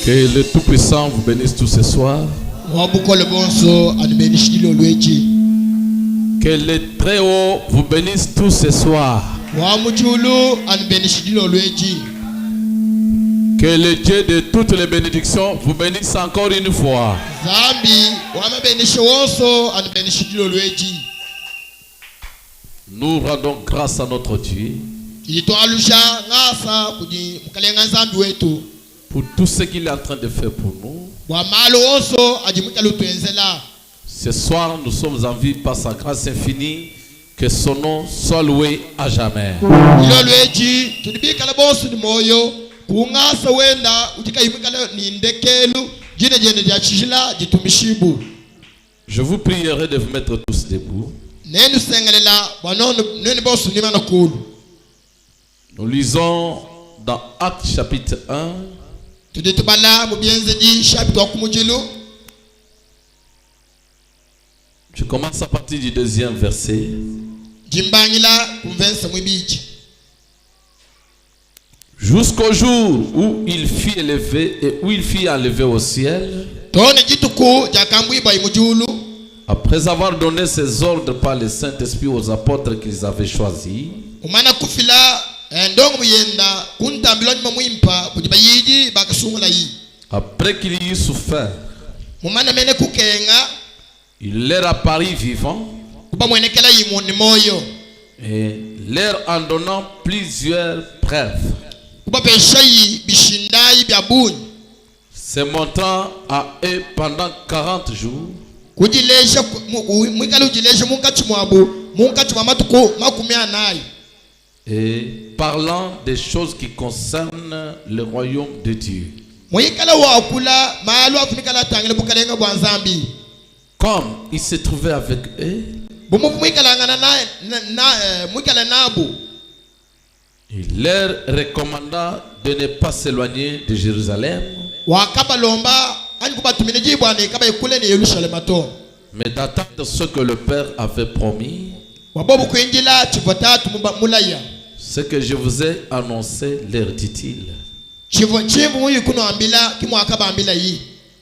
Que le Tout-Puissant vous bénisse tous ce soir. Que le Très-Haut vous bénisse tous ce soir. Que le Dieu de toutes les bénédictions vous bénisse encore une fois. Nous rendons grâce à notre Dieu pour tout ce qu'il est en train de faire pour nous. Ce soir, nous sommes en vie par sa grâce infinie. Que son nom soit loué à jamais. Je vous prierai de vous mettre tous debout. Nous lisons dans Actes chapitre 1. Je commence à partir du 2e verset. Jusqu'au jour où il fut élevé et où il fut enlevé au ciel, après avoir donné ses ordres par le Saint-Esprit aux apôtres qu'ils avaient choisis. Après qu'il y eut souffert, il leur apparut vivant et leur en donnant plusieurs preuves, se montrant à eux pendant 40 jours et parlant des choses qui concernent le royaume de Dieu. Comme il se trouvait avec eux, il leur recommanda de ne pas s'éloigner de Jérusalem, mais d'attendre ce que le Père avait promis, ce que je vous ai annoncé, leur dit-il.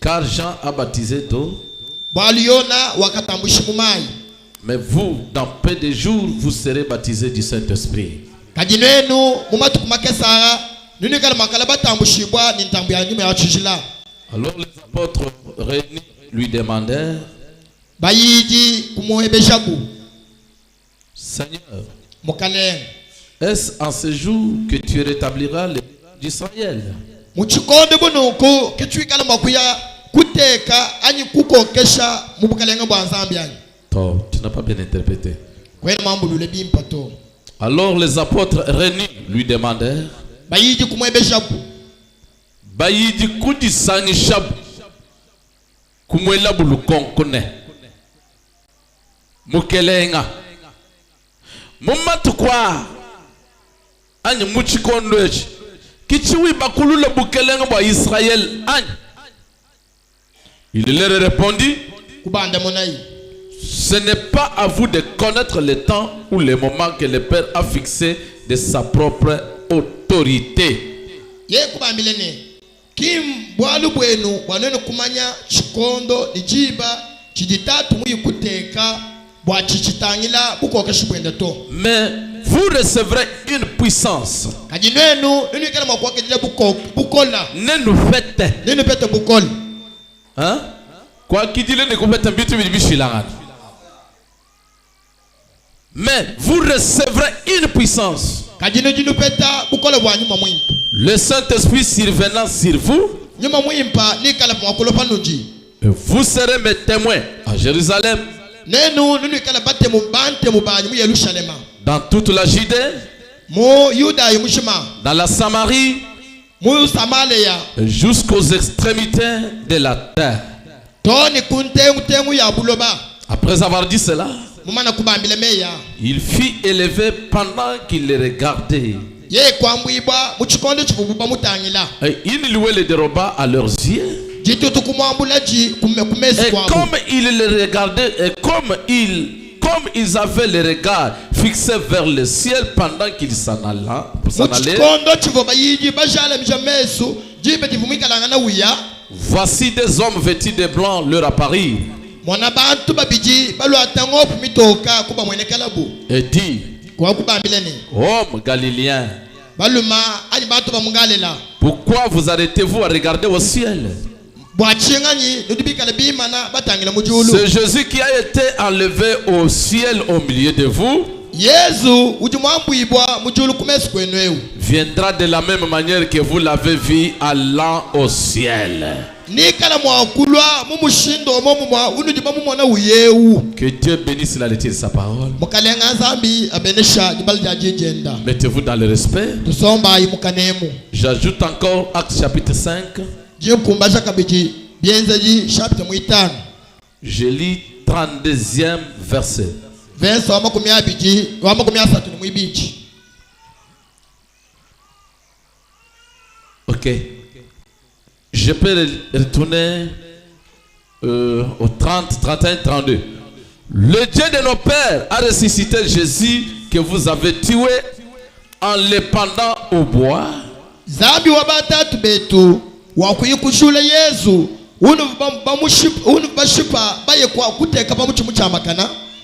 Car Jean a baptisé d'eau, mais vous, dans peu de jours, vous serez baptisés du Saint-Esprit. Alors les apôtres réunis lui demandèrent: Seigneur, est-ce en ce jour que tu rétabliras les d'Israël? Tu n'as pas bien interprété. Alors les apôtres réunis lui demandèrent: Bayidi kudi sangi shabu kumwela bulukonkone mukelenga mumatukwa anyi muchikondwechi kichiwi bakulule bukelenga bwa Israël anyi. Il leur répondit: ce n'est pas à vous de connaître le temps ou le moment que le Père a fixé de sa propre autorité. Mais vous recevrez une puissance. Ne nous faites. Hein? Quoi qu'il dise, ne complète un bitu bichilangane. Mais vous recevrez une puissance. Le Saint-Esprit survenant sur vous, et vous serez mes témoins à Jérusalem, dans toute la Judée, dans la Samarie, jusqu'aux extrémités de la terre. Après avoir dit cela, il fut élevé pendant qu'il les regardait. Et il louait les déroba à leurs yeux. Et comme ils le regardaient, et comme ils avaient le regard fixé vers le ciel pendant qu'ils s'en allaient, voici des hommes vêtus de blanc leur apparurent et dit: Hommes galiléens, pourquoi vous arrêtez-vous à regarder au ciel? C'est Jésus qui a été enlevé au ciel au milieu de vous viendra de la même manière que vous l'avez vu allant au ciel. Que Dieu bénisse la lecture de sa parole. Mettez-vous dans le respect. J'ajoute encore Actes chapitre 5. Je lis 32e verset. Ok. Je peux retourner au 30, 31, 32. Le Dieu de nos pères a ressuscité Jésus que vous avez tué en le pendant au bois.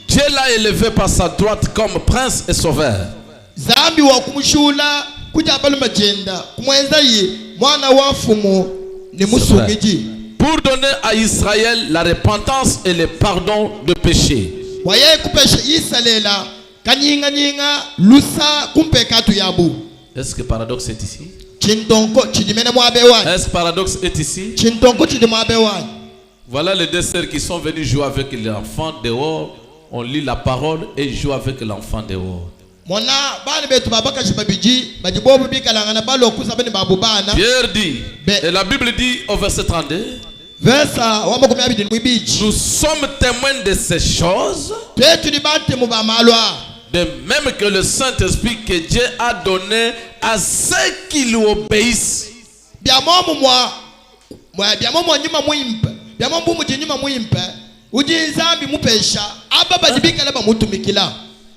Dieu l'a élevé par sa droite comme prince et sauveur. Pour donner à Israël la repentance et le pardon de péché. Est-ce que paradoxe est ici? Est-ce que paradoxe est ici? Voilà les deux sœurs qui sont venues jouer avec l'enfant dehors. On lit la parole et joue avec l'enfant dehors. Pierre dit, et la Bible dit au verset 32, nous sommes témoins de ces choses, de même que le Saint-Esprit que Dieu a donné à ceux qui lui obéissent.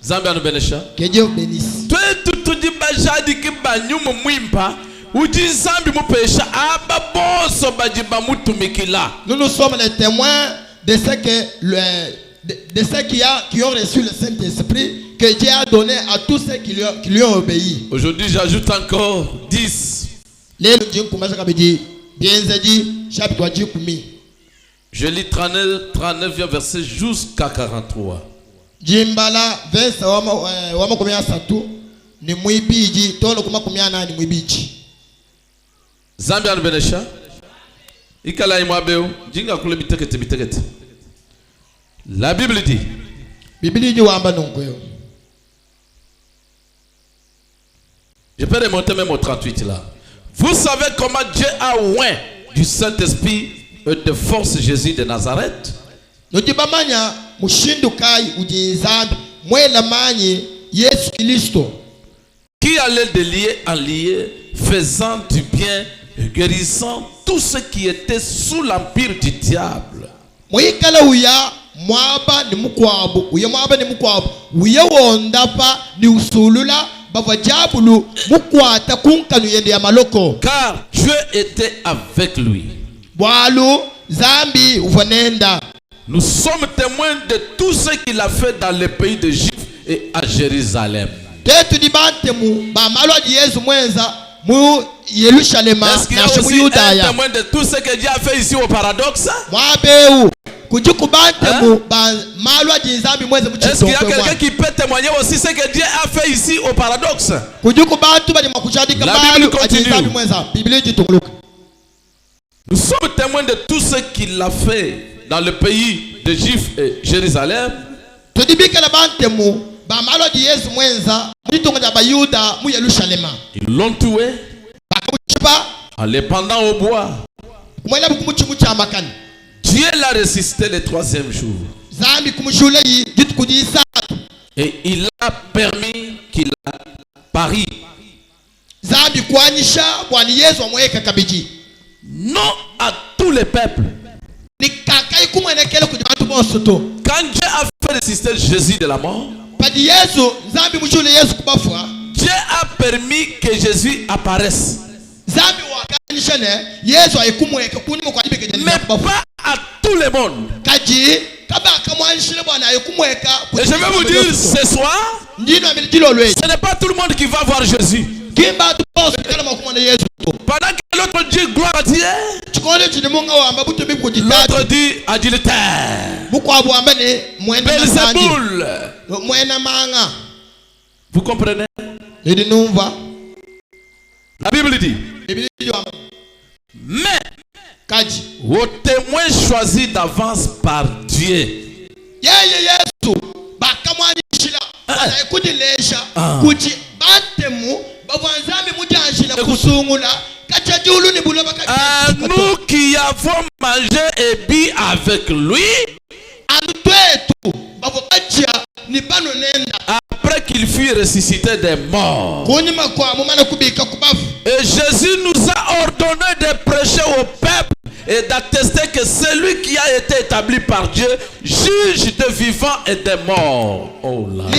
Zambi anubenesha. Toi tu dis bajadi ki banyumu mwimpa. Uji zambi mupesha aba boso bajiba mutumikila. Nous sommes les témoins de ce qui ont reçu le Saint-Esprit que Dieu a donné à tous ceux qui lui ont obéi. Aujourd'hui j'ajoute encore 10. Je lis 39 verset jusqu'à 43. Jimbala verse wama kumia satu ni muibiji tono kuma kumia na ni muibiji. Zambia benesha ikala imwabeo jinga kule bitekete. La Bible dit, je peux remonter même au 38 là. Vous savez comment Dieu a oint du Saint-Esprit et de force Jésus de Nazareth? Qui allait de lieu en lieu, faisant du bien et guérissant tous ceux qui étaient sous l'empire du diable. Car Dieu était avec lui. Nous sommes témoins de tout ce qu'il a fait dans le pays d'Égypte et à Jérusalem. Est-ce qu'il y a aussi un témoin de tout ce que Dieu a fait ici au paradoxe? Est-ce qu'il y a quelqu'un qui peut témoigner aussi ce que Dieu a fait ici au paradoxe? La Bible continue. Nous sommes témoins de tout ce qu'il a fait dans le pays d'Égypte et Jérusalem. Ils l'ont tué en les pendant au bois. Dieu l'a ressuscité le 3e jour. Et il a permis qu'il a pari. Non à tous tous les peuples. Ni kaka ikumwene kele kudi bantu bonso to. Quand Dieu a fait ressusciter Jésus de la mort, Padi Yesu nzambi mujule Yesu kubafwa. Dieu a permis que Jésus apparaisse. Nzambi wakanishane Yesu ayikumweke kuni mu kwadibe keje Mais pas à tout le monde. Kaji kaba kamwanishile bwana ayikumweka. Et je vais vous dire ce soir, Ndino amilitilo lwe. ce n'est pas tout le monde qui va voir Jésus. Kimba tu bonso kala makumane Yesu. Pendant que l'autre dit gloire à Dieu, l'autre dit adultère, Belzéboul. Vous comprenez? La Bible dit, mais au témoin choisi d'avance par Dieu. À nous qui avons mangé et bu avec lui, après qu'il fut ressuscité des morts. Et Jésus nous a ordonné de prêcher au peuple et d'attester que celui qui a été établi par Dieu juge des vivants et des morts. Oh là là.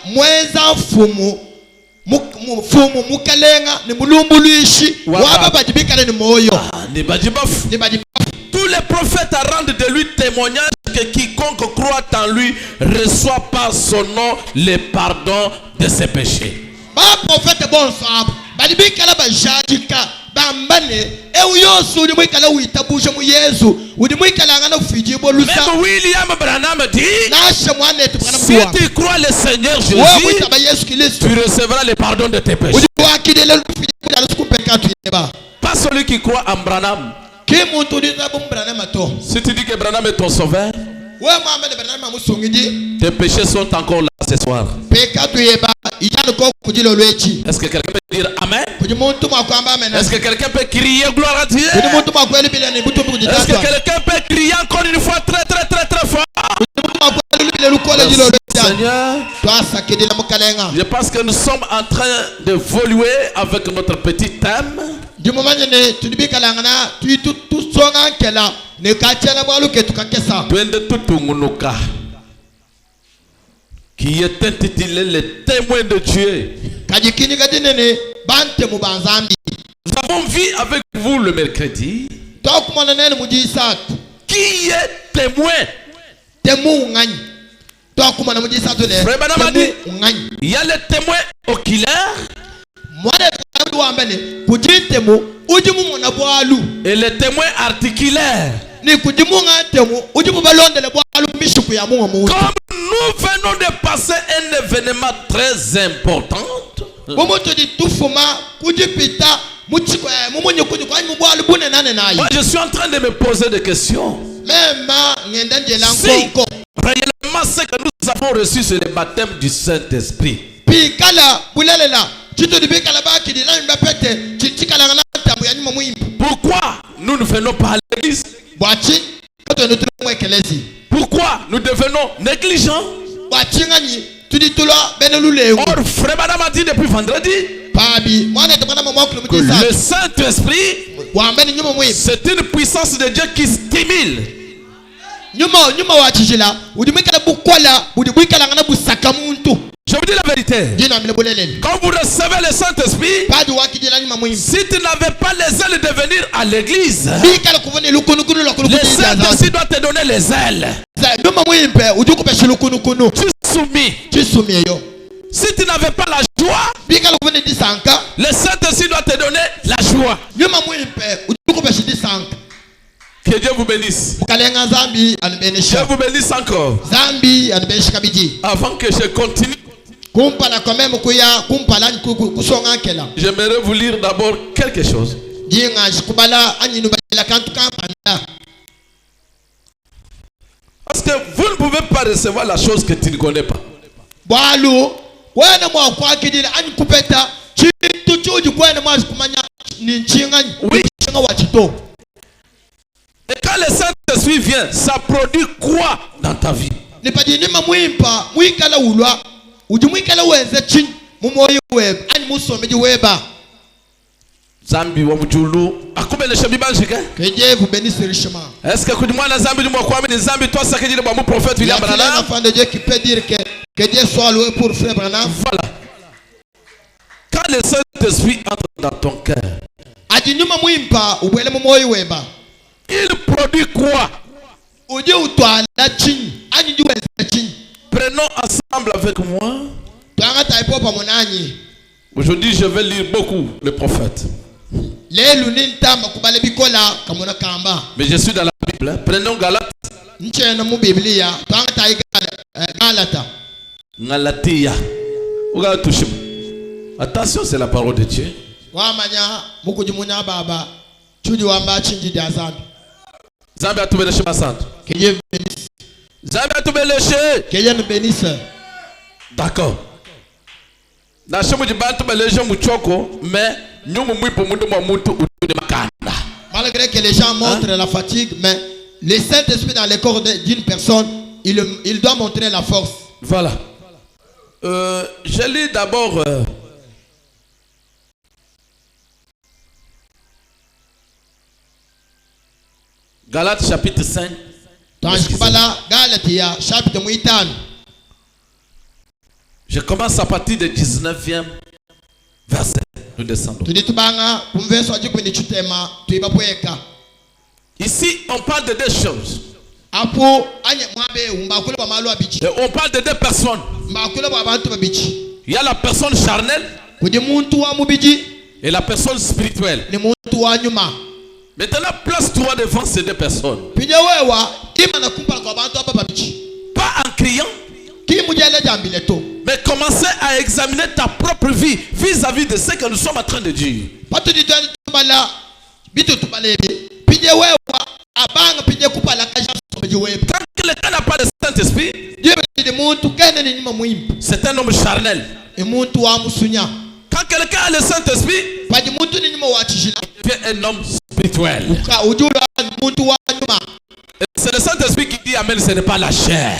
Mwenza fumu mukalenga ni mulumbuluishi wababajibika ni moyo. Tous les prophètes rendent de lui témoignage que quiconque croit en lui reçoit par son nom le pardon de ses péchés. Ba prophète bon sab balibika la bajajika bambane euyosu udi mwikala uitabusha mu Yesu udi mwikala ngana kufiji bolusa. Même William Branham dit, si tu crois le Seigneur Jésus, tu recevras le pardon de tes péchés. Pas celui qui croit en Branham. Si tu dis que Branham est ton sauveur, tes péchés sont encore là ce soir. Est-ce que quelqu'un peut dire Amen? Est-ce que quelqu'un peut crier gloire à Dieu? Est-ce que quelqu'un peut crier encore une fois très très très très fort? Seigneur, je pense que nous sommes en train d'évoluer avec notre petit thème. Qui est intitulé le témoin de Dieu. Nous avons vu avec vous le mercredi. Qui est témoin? Il y a le témoin oculaire et le témoin articulaire. Comme nous venons de passer un événement très important, moi je suis en train de me poser des questions. Si réellement ce que nous avons reçu c'est le baptême du Saint-Esprit, pourquoi nous ne venons pas à l'église? Pourquoi nous devenons négligents? Or, Frère Madame a dit depuis vendredi que le Saint-Esprit, c'est une puissance de Dieu qui stimule. Je vous dis la vérité. Quand vous recevez le Saint-Esprit, si tu n'avais pas les ailes de venir à l'église, le Saint-Esprit doit te donner les ailes. Tu soumis. Si tu n'avais pas la joie, le Saint-Esprit doit te donner la joie. Que Dieu vous bénisse. Dieu vous bénisse encore. Avant que je continue, j'aimerais vous lire d'abord quelque chose. Parce que vous ne pouvez pas recevoir la chose que tu ne connais pas. Oui. Et quand le Saint-Esprit vient, ça produit quoi dans ta vie? mumoyo weba ani musomeji weba Zambi wa mjulu akubele shabibanjike. Que Dieu vous bénisse richement. Est-ce que kudimwana zambi du mwakwami ni zambi toi ça que dit le bon prophète William Branham? Il y a un enfant de Dieu qui peut dire que Dieu soit loué pour frère Branham. Voilà. Quand le Saint-Esprit entre dans ton cœur, adinyuma muimpa ubwele mumoyo weba. Il produit quoi? Uje utwala chini ani juweza chini. Prenons ensemble avec moi. Twangata ipopa monanyi. Aujourd'hui, je vais lire beaucoup le prophète. Mais je suis dans la Bible. Prenons Galates. Galatia. Attention, c'est la parole de Dieu. Que Dieu nous bénisse. D'accord. Malgré que les gens montrent la fatigue, mais le Saint-Esprit dans le corps d'une personne, il doit montrer la force. Voilà. Je lis d'abord Galates chapitre 5. Je commence à partir du 19e verset. Nous descendons. Ici, on parle de deux choses. Et on parle de deux personnes. Il y a la personne charnelle et la personne spirituelle. Maintenant, place-toi devant ces deux personnes. Pas en criant, mais commencez à examiner ta propre vie vis-à-vis de ce que nous sommes en train de dire. Quand quelqu'un n'a pas de Saint-Esprit, c'est un homme charnel. Quand quelqu'un a le Saint-Esprit, il devient un homme spirituel. Et c'est le Saint-Esprit qui dit Amen, ce n'est pas la chair.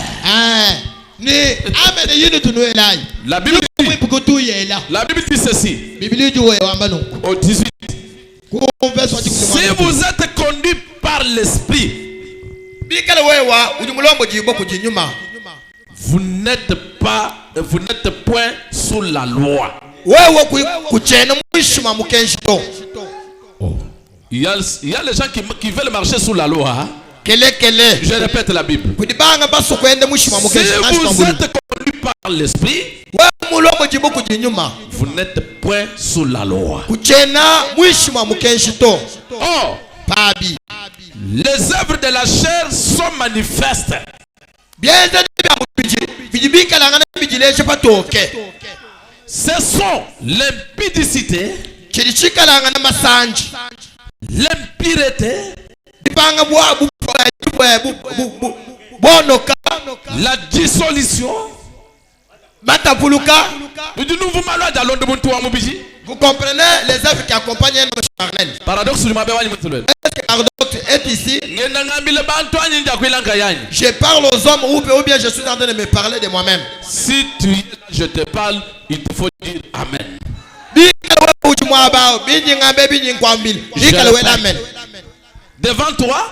La Bible dit ceci au 18. Si vous êtes conduit par l'Esprit, vous n'êtes point sous la loi. Il y a les gens qui veulent marcher sous la loi. Hein? Je répète la Bible. Si vous êtes conduit par l'Esprit, vous n'êtes point sous la loi. Or, les œuvres de la chair sont manifestes. Ce sont l'impudicité, l'impureté, la dissolution. Vous comprenez les œuvres qui accompagnent un homme charnel. Paradoxe est ici. Je parle aux hommes ou bien je suis en train de me parler de moi-même. Si je te parle, il te faut dire Amen. Devant toi,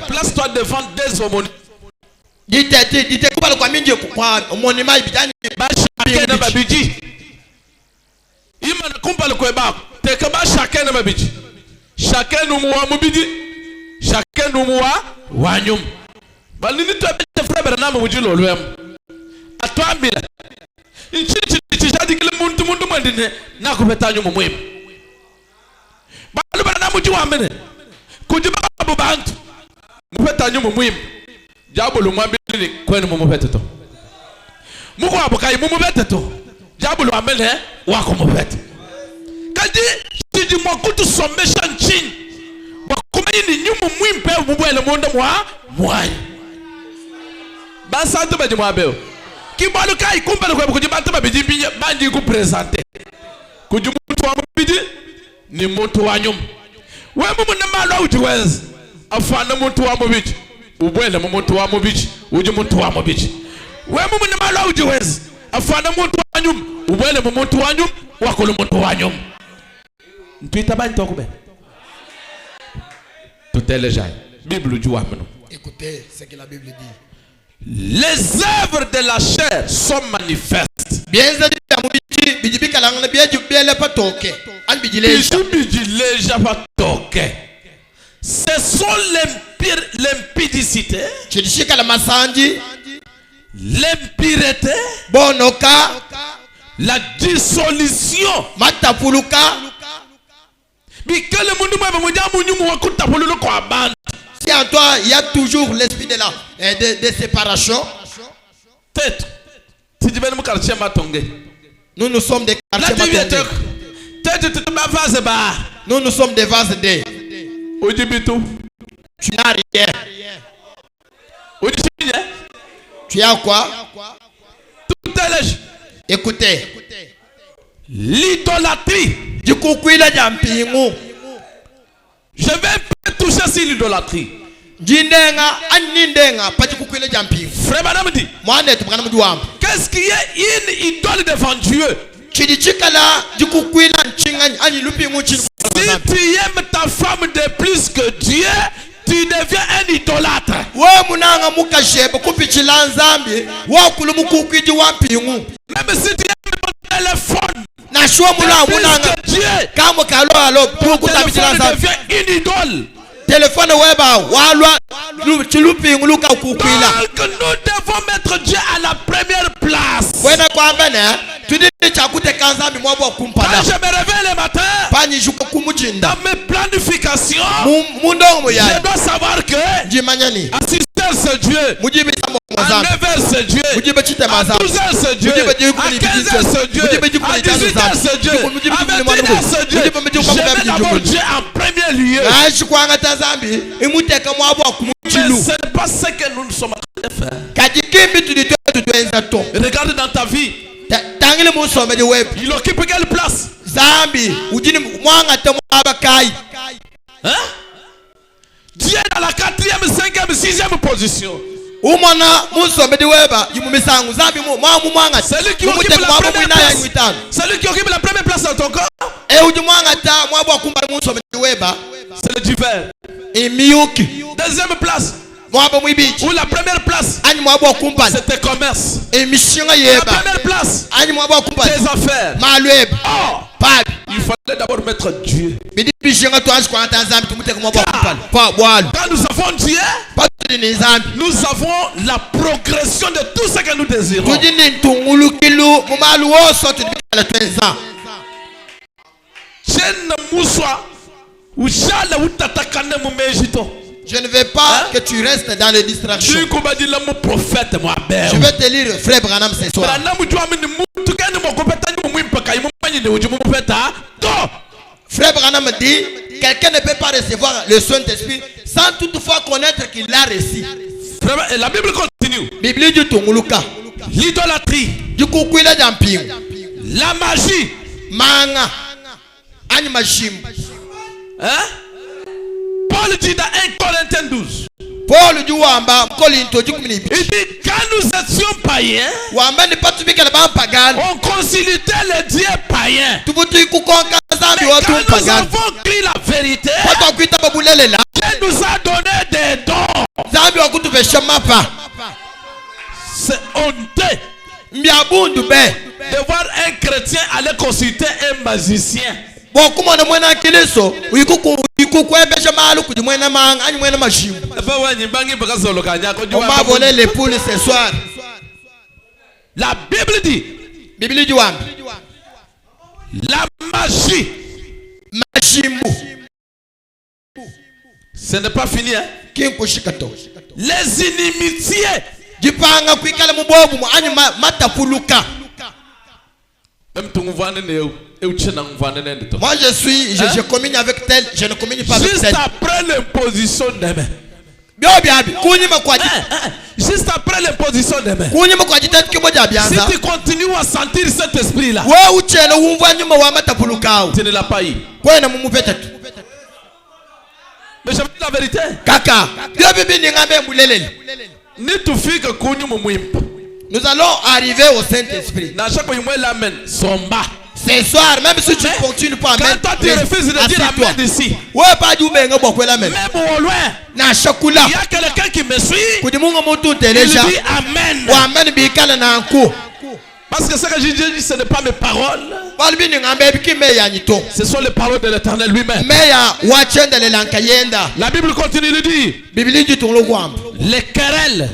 place-toi devant des homonymes. Chacun nous moua mubidi, chacun nous moua wanyum. Balini tu as frère Branham mujilo lwem. Atwa mbila. Inchi jadi kile muntu mandine na kubetanyu mumwem. Balu Branham muji wa mene. Kujiba babantu. Mubetanyu mumwem. Jabulu mwambili kwenu mumubeteto. Muko abukai mumubeteto. Jabulu amene wako mubete. Kadi di mwakutu somesha nchini wakumaini nyumu mwimpe mbwele mwonda mwai basa atuba jimwabeo kibalu kai kumbele kwa kujibata babijimbi banji kupresente kujimuntu wa mbidi ni muntu wa nyumu wewe na malo ujiwezi afana muntu wa mbidi ubwele muntu wa mbidi uji muntu wa mbidi wewe na malo ujiwezi afana muntu wanyum ubwele mu muntu wanyum wakolo muntu wanyum ntwita bantu okube tuteleja Bible du amno. Écoutez ce que la Bible dit. Les œuvres de la chair sont manifestes. Bien bidibika langana bieju biele patoke an bijileja patoke. Ce sont l'impudicité, chidishika la masanji, l'impureté, bonoka, la dissolution, matapuluka. Bikele mundu mwe mwenye munyumu wakutapululu kwa band. Si en toi il y a toujours l'esprit de la de séparation. Tête. Si tu veux nous quartier matonge. Nous sommes des quartiers matonge. Nous sommes des vases de. Tu n'as rien. Tu as quoi? Écoutez. L'idolâtrie. Du coup, je vais pas toucher sur l'idolâtrie. Frère Madame dit, qu'est-ce qui est une idole devant Dieu? Si tu aimes ta femme de plus que Dieu, tu deviens un idolâtre. Même si tu aimes ton téléphone, Dieu, devient une idole. Téléphone weba walwa chilupi nguluka Donc kukwila. nous devons mettre Dieu à la première place. Wena kwamba ne tudini chakute kanza mimwabo kumpada. Quand je me réveille le matin, Pani juko kumujinda. dans mes planifications, Mundo ya. je dois savoir que Jimanyani. à 6h c'est Dieu, Mujibi à 9h c'est Dieu, à 12h c'est Dieu, à 15h c'est Dieu, à 18h c'est Dieu, à 21h c'est Dieu. Je mets d'abord Dieu en premier lieu. Mais ce n'est pas ce que nous sommes en train de faire. Regarde dans ta vie. Il occupe quelle place? Hein? Dieu est dans la 4e, 5e, 6e position. Celui qui occupe la première place. Celui qui occupe la première place dans ton corps. C'est le divers. Deuxième place. Ou la première place, c'est tes commerces. La première place, tes affaires. Oh, il fallait d'abord mettre Dieu. Quand nous avons Dieu, nous avons la progression de tout ce que nous désirons. Je ne veux pas que tu restes dans les distractions. Je vais te lire Frère Branham ce soir. Frère Branham dit, quelqu'un ne peut pas recevoir le Saint-Esprit sans toutefois connaître qu'il l'a reçu. La Bible continue. L'idolâtrie, la magie, hein? Paul dit dans 1 Corinthiens 12. Paul dit il dit quand nous étions païens, on consultait les dieux païens. Mais quand nous avons cru la vérité, Dieu nous a donné des dons. C'est honteux de voir un chrétien aller consulter un magicien. On m'a volé les poules ce soir. La Bible dit la magie. Ce n'est pas fini, hein? Les inimitiés. Moi je communie avec tel, je ne communie pas avec tel. Juste après l'imposition des mains. Juste après l'imposition des mains. Si tu continues à sentir cet esprit là, tu ne l'as pas eu. Mais je veux dire la vérité. Kaka. Ni tu fais que Nous allons arriver au Saint-Esprit. Ce soir, même si tu ne continues pas à mettre, quand toi tu refuses de dire amen ici, même au loin, il y a quelqu'un qui me suit, il dit amen. Parce que ce que j'ai dit, ce n'est pas mes paroles. Ce sont les paroles de l'Éternel lui-même. La Bible continue de dire, les querelles,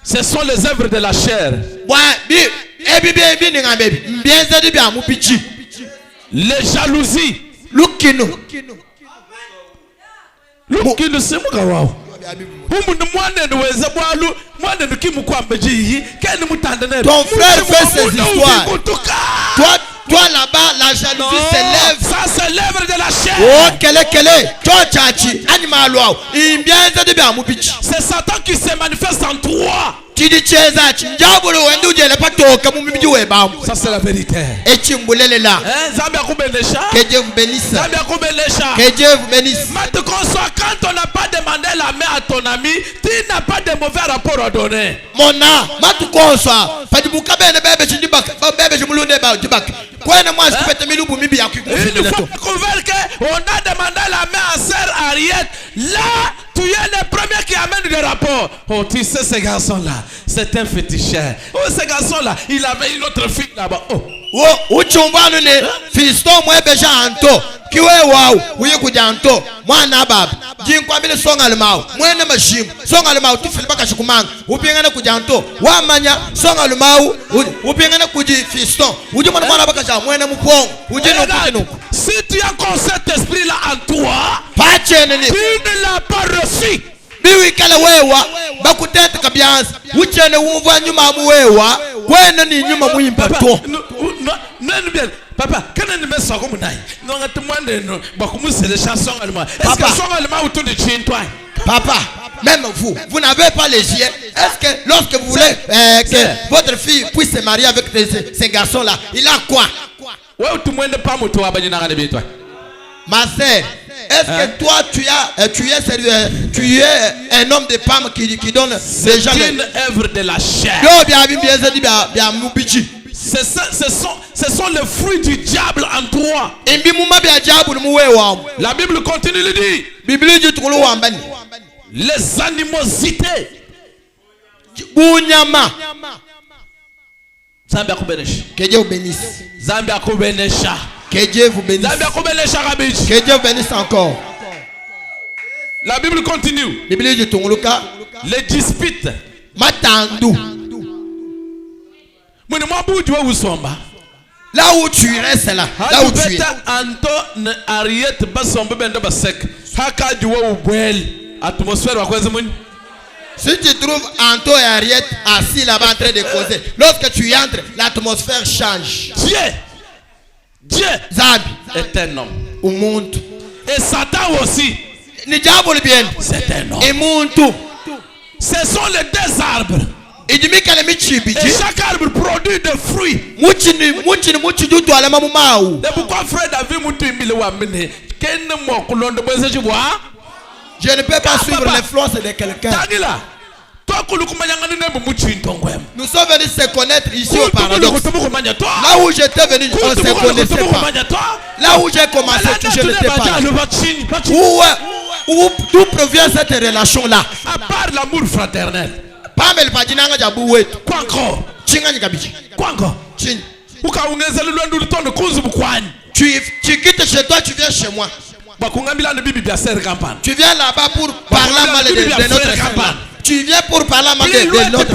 ce sont les œuvres de la chair. Les jalousies. Ton frère fait ses histoires. Toi là-bas, la jalousie s'élève. Ça c'est l'œuvre de la chair. C'est Satan qui se manifeste en toi. Ça c'est la vérité. Que Dieu vous bénisse. Que Dieu vous bénisse. Quand on n'a pas demandé la main à ton ami, tu n'as pas de mauvais rapport à donner. Une fois découvert qu'on a demandé la main à sœur Ariette, là tu es le premier qui amène des rapports. Oh, tu sais, ce garçon-là, c'est un féticheur. Oh, ce garçon-là, il avait une autre fille là-bas. Oh. Fiston moi beja anto kiwe wao uye kujanto mwana baba jinkwambile songa limao mwene mashim songa limao tufilipa kashikumanga upingana kujanto wamanya songa limao upingana kuji fiston uje mwana baka cha mwene mpongo uje no. Si tu as encore cet esprit là en toi, tu ne l'as pas reçu. Biwi kala wewa bakutete kabyanza uchene wumva nyuma muwewa kwene ni nyuma muimpa to. Non bien. Papa, quand on met ça comme ça, nous avons demandé les chansons allemandes. Est-ce que les chansons allemandes autour de chez toi? Papa, même vous n'avez pas les yeux. Est-ce que lorsque vous voulez que votre fille puisse se marier avec ces garçons-là, il a quoi? Ma sœur, est-ce que toi tu es un homme de femme qui donne ces gens une œuvre de la chair. Ce sont les fruits du diable en toi. La Bible continue de dire les animosités. Que Dieu vous bénisse. Que Dieu vous bénisse. Que Dieu vous bénisse encore. La Bible continue. Les disputes. Là où tu restes là. Là où tu es. Si tu trouves Anto et Ariette assis là-bas en train de causer, lorsque tu y entres, l'atmosphère change. Dieu est un homme. Au monde. Et Satan aussi. C'est un homme. Ce sont les deux arbres. Et chaque arbre produit des fruits. Et pourquoi frère David je ne peux pas suivre l'influence de quelqu'un. Nous sommes venus se connaître ici au paradoxe. Là où j'étais venu, on ne se connaissait pas. Là où j'ai commencé, je n'étais pas. D'où provient cette relation-là? À part l'amour fraternel. Quoi encore? Quoi encore? Tu quittes chez toi, tu viens chez moi. Tu viens là-bas pour parler mal de notre campagne. Tu viens pour parler mal de notre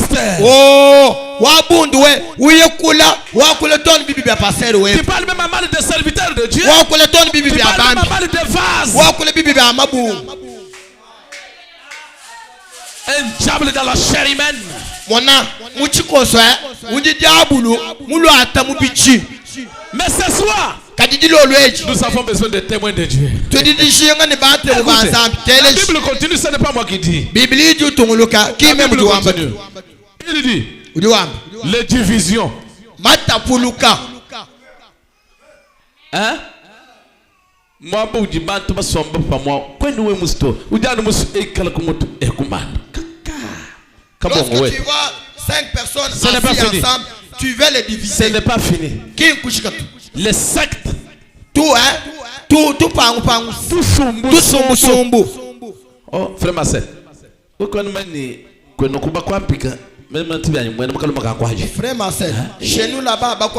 frère. Oh, wabundwe, uyekula, wakule ton bibi bia passer we. Tu parles même mal des serviteurs de Dieu. Wakule ton bibi bia bambi. Tu parles mal des vases. Wakule bibi bia mabu. Un diable dans la chair humaine. Mona, muchiko so undi diabulu, mulu atamu bichi. Mais ce soir, nous avons besoin de témoins de Dieu. Écoutez, la Bible continue, ce n'est pas moi qui dis. La Bible continue. Il dit les divisions. Hein? Moi, Lorsque tu vois 5 personnes assises ensemble, tu veux les diviser. Ce n'est pas fini. Les sectes. Tout, hein? Tout pangu. Tout sombu. Oh, frère Marcel. Frère Marcel, chez nous là-bas, moi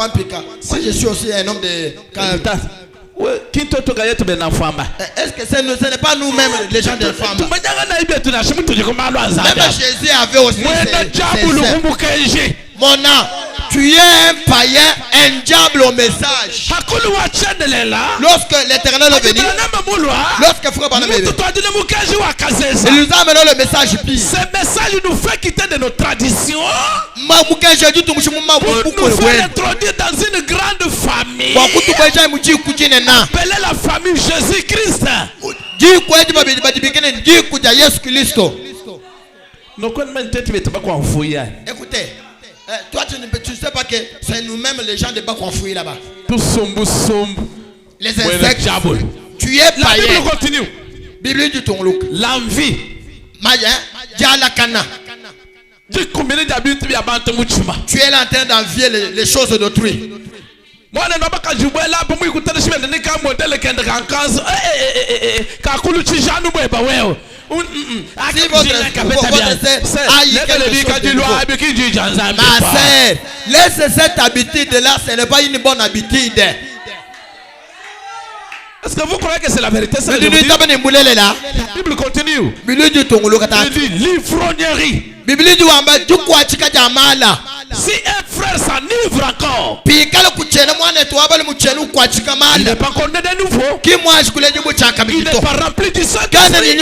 je suis aussi un homme de... Est-ce que ce n'est pas nous-mêmes les gens de femmes? Même Jésus avait aussi ses... Mon âme, tu es un païen, un diable au message. Lorsque l'Éternel est venu, lorsque Frère Branham est venu, il nous a amené le message pire. Ce message nous fait quitter de nos traditions Pour nous faire introduire dans une grande famille appelée la famille Jésus-Christ. Écoutez, toi tu ne sais pas que c'est nous-mêmes les gens de bas qu'on fouille là-bas. Les insectes. Tu es païen. La Bible continue. Bible du Tongluk. L'envie. Tu es en train d'envier les choses d'autrui. Si votre laisse cette habitude-là, ce n'est pas une bonne habitude. Est-ce que vous croyez que c'est la vérité? La Bible continue. Bible dit l'ivrognerie. Si un frère s'enivre encore, il n'est pas condamné de nouveau. Il n'est pas rempli du Saint-Esprit.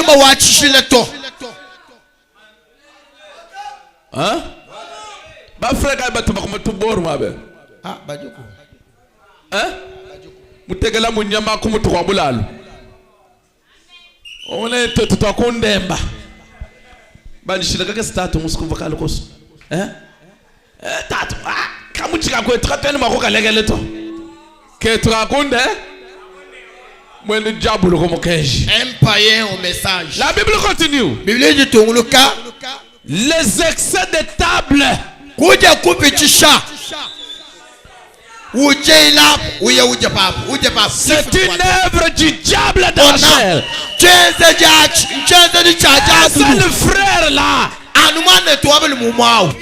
Hein? Mutegela munyama kumutukwa bulalo. One tutakundemba. Banishira kake statu musikuva kalokoso. Tatu. Kamuchika kwe tratene makoka legeleto. Ke trakunde. Mwene diabolo comme keji. Un païen au message. La Bible continue. Bible dit Tongluka. Les excès de table. Kuja kupitisha. C'est une œuvre du diable dans la chair. Un seul frère là, il mange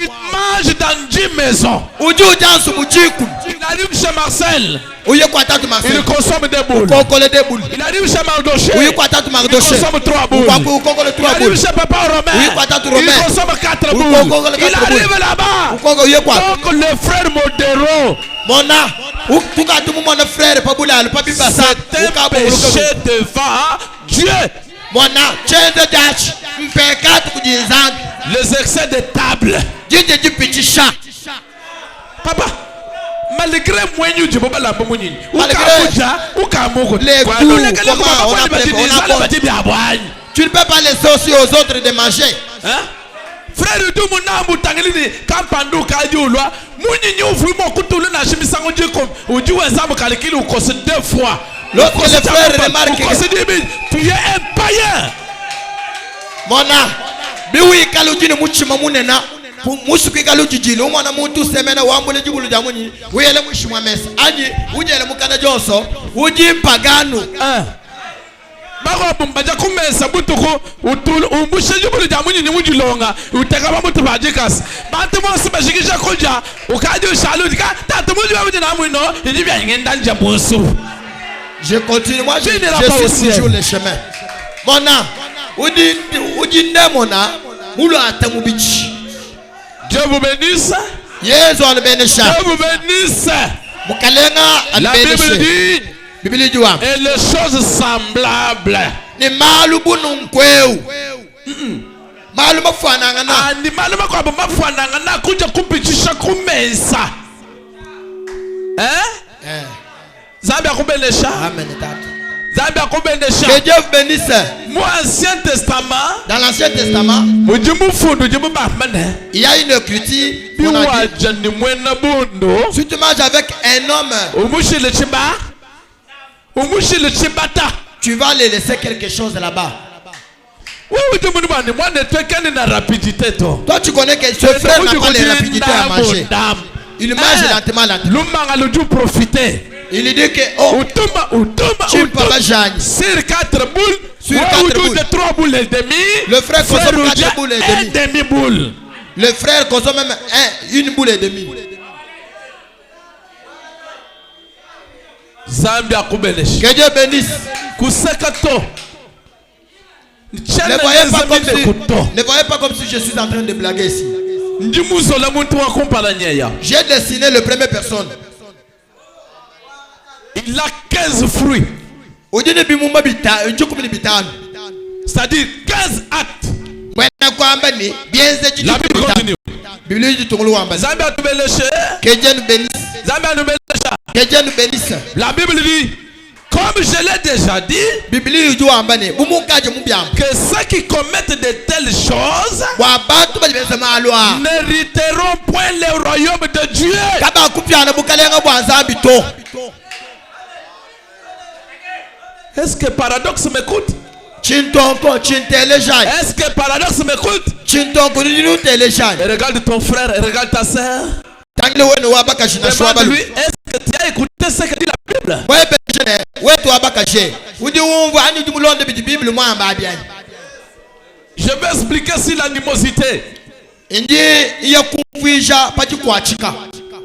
dans 10 maisons. Il arrive chez Marcel, il consomme des boules. Il arrive chez Mardoché, il consomme 3 boules. Il arrive chez Papa Romain, il consomme 4 boules. Il arrive là-bas. Donc le frère Modéro, c'est un péché devant Dieu. Les excès de table. Papa, malgré moi, tu ne peux pas laisser aussi aux autres de manger. Frère de mon âme, Tanglini, Kampandu, Kadioula, Mounio, vous m'occupez de la chimisango du com, ou du exemple calculé ou cause 2 fois. L'autre le frère remarque que tu es un païen. Mona, Biwi Kaludine Muchimamunena, Musuki Kalujilo, Mona Mutu Semena, Wambole Jubulu Jamuni, William Mushmames, Adi, Ujel Mukana Joso, Uji Pagano. Baja kumesa butuko umushe jubulu jamuni ni mujilonga utekaba mutu bajikas bantu mose bashikisha koja ukaje ushalutika tatu muju babuji na muino ndi bya ngenda nje bosu. Je continue, moi je suis toujours le chemin. Mona uji ndemona mulo atamubichi. Dieu vous bénisse. Yesu albenisha. Dieu vous bénisse. Mukalenga albenisha. La Bible dit et les choses semblables. Ni malubu nunkweu. Malu mafanangana. Ni malu mafanangana kuja kupitisha kumesa. Zambi akubenesha. Amen. Zambi akubenesha. Que Dieu bénisse. Moi, Ancien Testament. Dans l'Ancien Testament. Il y a une écriture. Si tu manges avec un homme. Tu vas aller laisser quelque chose là-bas. Oui, moi, ne te qu'une rapidité. Toi, tu connais que ce frère n'a pas les rapidités à manger. Il mange lentement, lentement. Profiter. Il dit que, oh, sur 4 boules, sur 4 boules. De 3 boules et demi, le frère consomme 4 boules et demi boule. Le frère consomme même une boule et demi. Zambia kubelesh. Que Dieu bénisse. Kusekato. Ne voyez pas comme si je suis en train de blaguer ici. J'ai dessiné le premier personne. Il a 15 fruits. C'est-à-dire 15 actes. La Bible continue. Que Dieu nous bénisse. Que Dieu nous bénisse. La Bible dit, comme je l'ai déjà dit, que ceux qui commettent de telles choses n'hériteront point le royaume de Dieu. Est-ce que Paradoxe m'écoute? Est-ce que Paradoxe m'écoute? Et regarde ton frère et regarde ta soeur. Demande-lui, est-ce que tu as écouté ce que dit la Bible? Je vais expliquer sur l'animosité.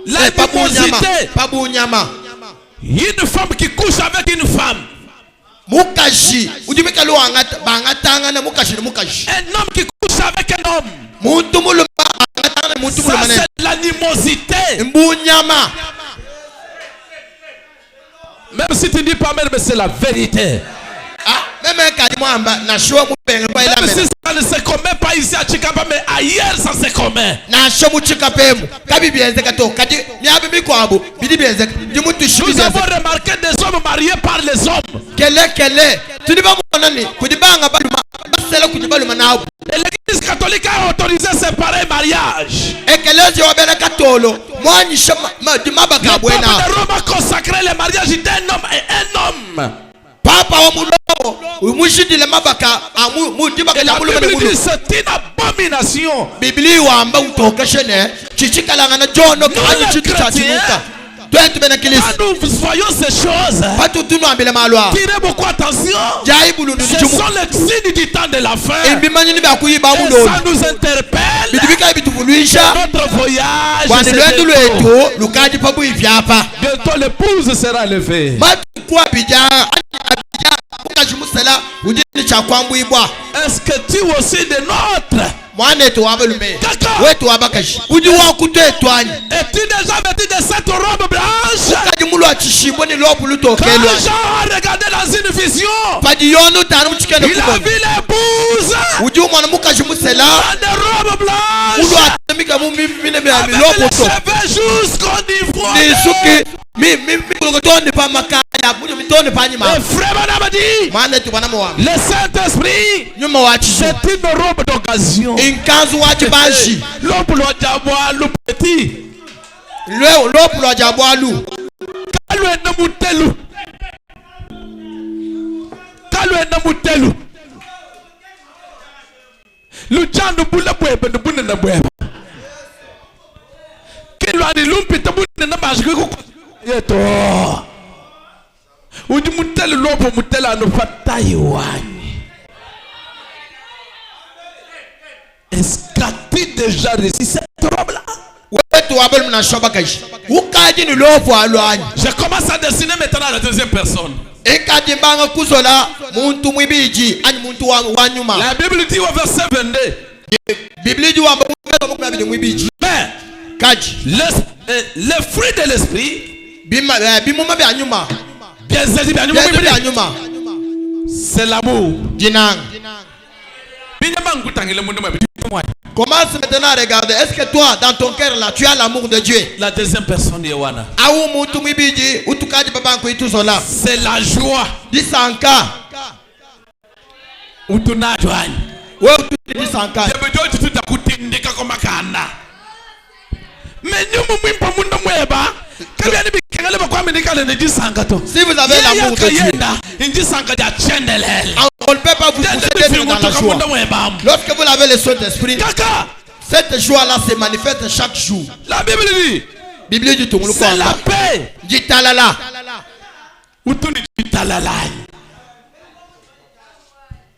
L'animosité. Une femme qui couche avec une femme. Un homme qui couche avec un homme. Ça c'est l'animosité. Même si tu ne dis pas même, mais c'est la vérité. Même si ça ne se commet pas ici à Chikapa, mais ailleurs ça se commet. Nous avons remarqué des hommes mariés par les hommes. L'église catholique a autorisé ces pareils mariages. Le peuple de Rome a consacré le mariage d'un homme et un homme. Et la Bible dit c'est une abomination. Nous les chrétiens, quand nous voyons ces choses, tirez beaucoup attention. Ce sont les signes du temps de la fin. Et ça nous interpelle. Notre voyage. Bientôt l'épouse sera levée. Est-ce que tu aussi de notre? Es-tu déjà vêtu de cette robe blanche? Quand Jean a regardé dans une vision, il a vu l'épouse dans des robes blanches avec les cheveux jusqu'au niveau. Et frère madame dit, le Saint-Esprit, c'est une robe d'occasion. L'homme doit petit. Est-ce que tu déjà réussi cette robe-là? Je commence à dessiner maintenant la deuxième personne. La Bible dit au verset 22. Mais le fruit de l'esprit, c'est l'amour. Commence maintenant à regarder. Est-ce que toi, dans ton cœur là, tu as l'amour de Dieu? La deuxième personne de Yohana, c'est la joie. Si vous avez l'amour de Dieu, on ne peut pas vous pousser de entrer dans la joie. Lorsque vous avez le Saint-Esprit, cette joie-là se manifeste chaque jour. La Bible dit, Bible dit tout. c'est la paix. Dit talala. Où tu dis talala.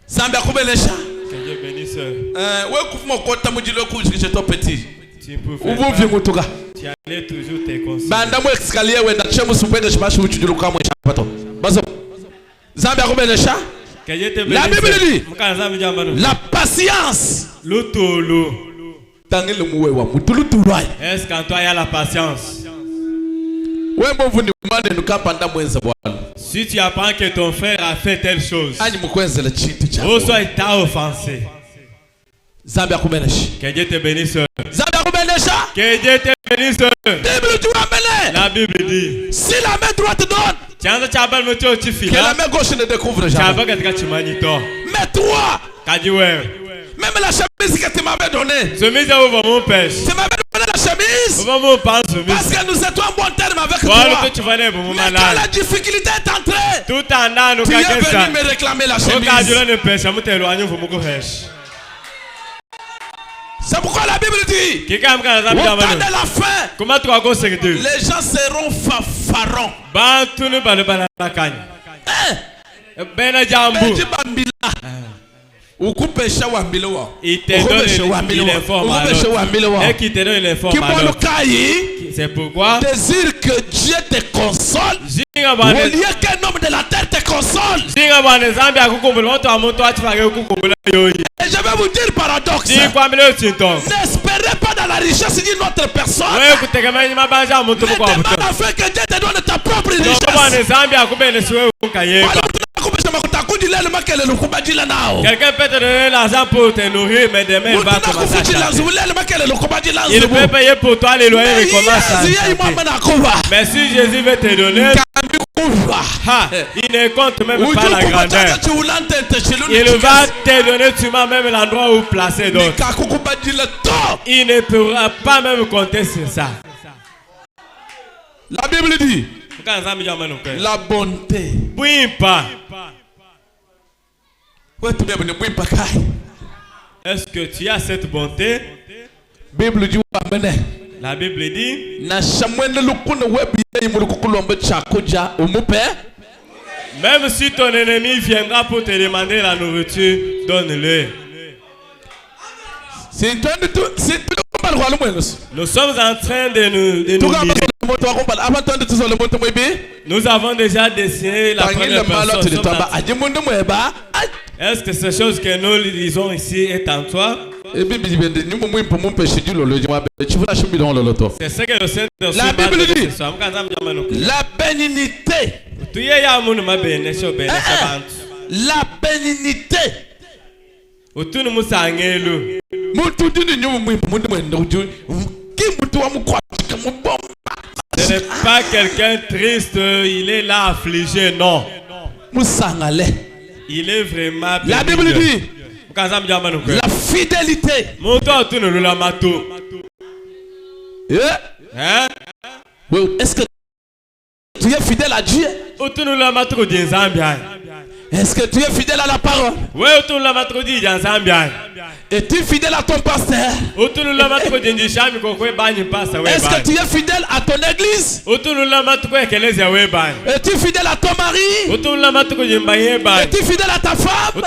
Zambia kubelesha. Que Dieu bénisse. Ouais, couvre-moi quand tu me dis le coup, j'étais petit. Tu peux Où vous vivez au Toga? Tu allais toujours tes conseils. Banda mo escalier ouais, na chemu supende chibashi uchi dilu kama chapato. Bazo. Zambia kubelesha. Que Dieu te bénisse. La Bible dit, la la patience. L'utulu. Tangele muwe wa mutulu turai. Est-ce qu'en toi il y a la patience? Ouais, bon vous demandez nous kapanda mwenza bwana. Si tu apprends que ton frère a fait telle chose, Ani mukwenza le chintu cha. ou soit il t'a offensé. Zambia kubelesha. Que Dieu te bénisse. Zambia kubelesha. Que Dieu te bénisse. Bible tu ramènes. La Bible dit, Si la main droite donne, que la main gauche ne découvre jamais. Mais toi, même la chemise que tu m'avais donnée, tu m'avais donné la chemise parce que nous étions en bon terme avec toi. Mais quand la difficulté est entrée, tu es venu me réclamer la chemise. C'est pourquoi la Bible dit, au temps de la fin, les gens seront fanfarons. Il te donne l'information et qui te donne l'information. C'est pourquoi désire que Dieu te console au lieu qu'un homme de la terre te console. Et je vais vous dire paradoxe. N'espérez pas dans la richesse d'une autre personne. Mais demande afin que Dieu te donne ta propre richesse. Quelqu'un peut te donner l'argent pour te nourrir, mais demain il va commencer à chanter. Il peut payer pour toi les loyers, mais commence à chanter. Mais si Jésus veut te donner, il ne compte même pas la grandeur. Il va te donner, tu m'as même l'endroit où placer d'autres. Il ne pourra pas même compter sur ça. La Bible dit, la bonté. Est-ce que tu as cette bonté? La Bible dit, même si ton ennemi viendra pour te demander la nourriture, donne-le. Nous sommes en train de nous guider. Nous avons déjà dessiné la première personne. Est-ce que cette chose que nous lisons ici est en toi? C'est ce que le Saint-Esprit la Bible dit, la bénignité. La bénignité. Ce n'est pas quelqu'un triste, il est là affligé, non. Il est vraiment béni. La Bible dit, la fidélité. Est-ce que tu es fidèle à Dieu? Est-ce que tu es fidèle à la parole? Es-tu fidèle à ton pasteur? Est-ce que tu es fidèle à ton église? Es-tu fidèle à ton mari? Es-tu fidèle à ta femme?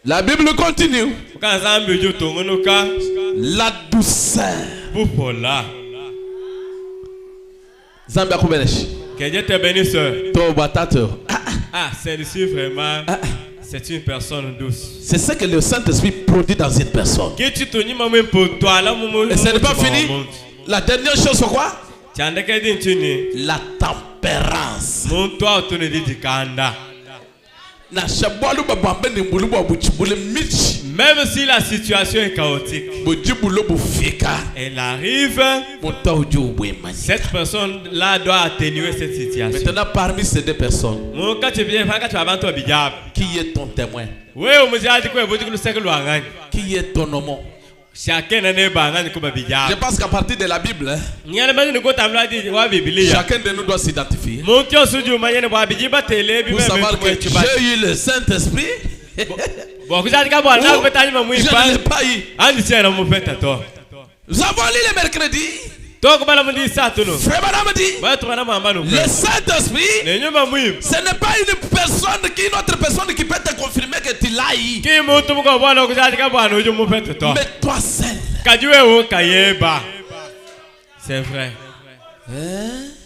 La Bible continue. La douceur. Zambia kubenesh. Que Dieu te bénisse. Celle-ci vraiment, c'est une personne douce. C'est ce que le Saint-Esprit produit dans une personne. Et ce n'est pas fini. La dernière chose, c'est quoi? La tempérance. Même si la situation est chaotique, elle arrive. Cette personne-là doit atténuer cette situation. Maintenant, parmi ces deux personnes, qui est ton témoin? Qui est ton homme? Chacun Je pense qu'à partir de la Bible, hein, chacun de nous doit s'identifier. Pour savoir que j'ai eu le Saint-Esprit. Je ne l'ai pas eu. Nous avons lu le mercredi. Frère Madame dit, le Saint-Esprit, ce n'est pas une personne, une autre personne qui peut te confirmer que tu l'as eu. Mais toi seul. C'est vrai.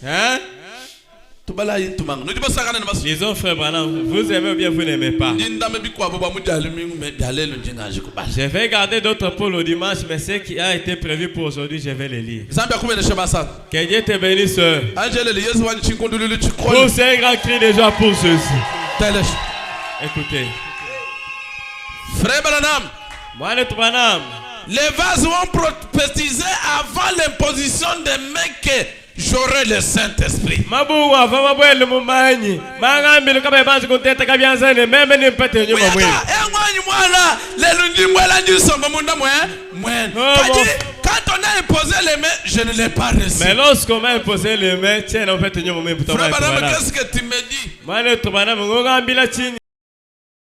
Hein? Les autres frères, vous aimez ou bien vous n'aimez pas. Je vais garder d'autres pour le dimanche, mais ce qui a été prévu pour aujourd'hui, je vais les lire. Que Dieu te bénisse. Poussez un grand cri de joie pour ceux-ci. Écoutez. Frère Branham, les vases vont prophétiser avant l'imposition des mains que j'aurai le Saint-Esprit. Quand on a imposé les mains, je ne l'ai pas reçu. Mais lorsqu'on m'a imposé les mains, tiens, en fait, frère Branham, qu'est-ce que tu me dis?